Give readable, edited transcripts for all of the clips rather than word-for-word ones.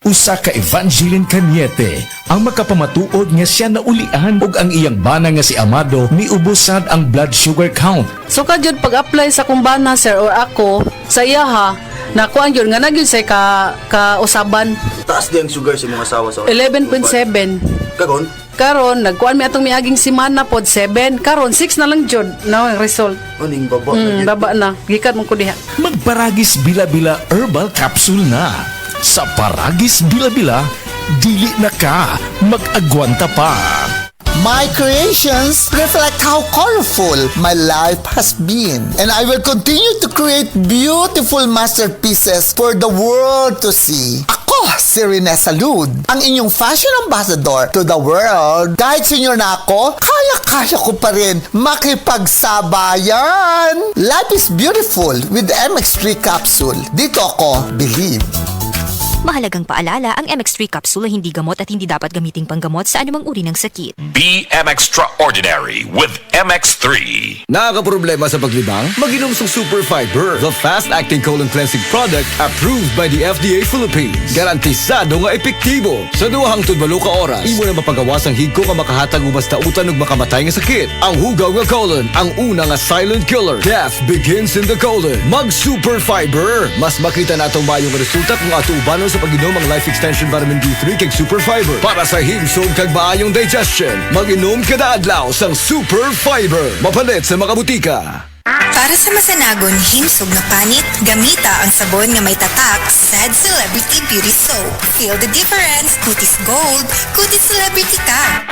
Usa ka Evangeline Cañete ang makapamatuod nga siya naulian ug ang iyang bana nga si Amado miubusad ang blood sugar count. So kadyod pag-apply sa kumbana sir or ako sa iya ha, nakuan yun nga nagyud say ka usaban Taas di ang sugar sa mga asawa sa 11.7. Kagon? Karon nagkuan mi atong miaging semana pod 7. Karon 6 na lang jud na ang result. Aning baba. Baba na. Gikat mo ko diha. Magparagis Bila-Bila Herbal Capsule na. Sa Paragis Bila-Bila, dili na ka mag-agwanta pa. My creations reflect how colorful my life has been. And I will continue to create beautiful masterpieces for the world to see. Ako, si Rene Salud, ang inyong fashion ambassador to the world. Kahit senior na ako, kaya-kaya ko pa rin makipagsabayan. Life is beautiful with MX3 capsule. Dito ako, believe. Mahalagang paalala, ang MX3 capsule ay hindi gamot at hindi dapat gamiting panggamot sa anumang uri ng sakit. BM Extraordinary with MX3. Nakakaproblema sa paglibang? Mag-inom sa Super Fiber, the fast-acting colon cleansing product approved by the FDA Philippines. Garantisado nga epektibo. Sa 2 hangtod 8 ka oras, imo na mapagawas ang higko nga makahatag ubas tautan ug makamatay nga sakit. Ang hugaw nga colon, ang una nga silent killer. Death begins in the colon. Mag-Super Fiber. Mas makita natong mayong resulta kung ato ubanon sa pag-inom ang Life Extension Vitamin D3 kag Super Fiber. Para sa himsog kag maayong digestion, mag-inom kada adlaw sang Super Fiber. Mapalit sa mga butika. Para sa masanagon himsog na panit, gamita ang sabon nga may tatak Sad Celebrity Beauty Soap. Feel the difference, kutis gold, kutis celebrity ka.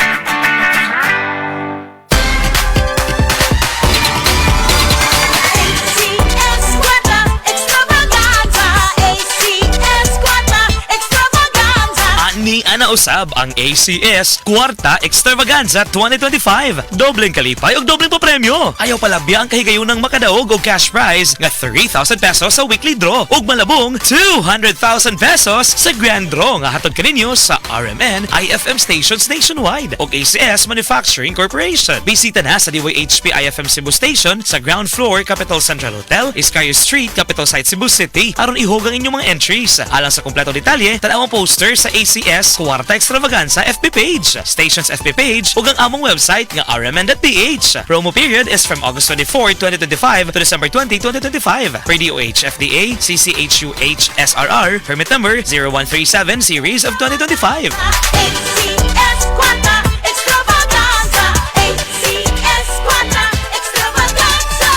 Ni ana usab ang ACS Kwarta Extravaganza 2025. Dobleng kalipay ug dobleng papremyo. Ayaw palabya ang kahigayunang makadaog og cash prize nga 3,000 pesos sa weekly draw ug malabong 200,000 pesos sa grand draw nga hatod kaninyo sa RMN IFM stations nationwide ug ACS Manufacturing Corporation. Bisita na sa DYHP IFM Cebu Station sa ground floor Capital Central Hotel, Iscayo Street, Capital Site Cebu City aron ihog ang inyong mga entries. Alang sa kompleto detalye, tanaw ang poster sa ACS Kwarta Extravaganza FB page, station's FB page ug ang among website nga rmn.ph. Promo period is from August 24, 2025 to December 20, 2025. Per DOH FDA CCHUH SRR permit number 0137 series of 2025. ACS Kwarta Extravaganza, ACS Kwarta Extravaganza.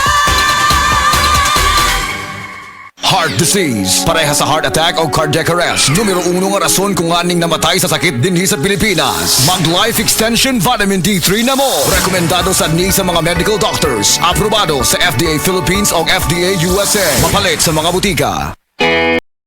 Heart disease, pareha sa heart attack o cardiac arrest. Numero 1 nga rason kung aning namatay sa sakit dinhi sa Pilipinas. Mag Life Extension Vitamin D3 na mo. Rekomendado sa ni sa mga medical doctors. Aprobado sa FDA Philippines o FDA USA. Mapalit sa mga butika.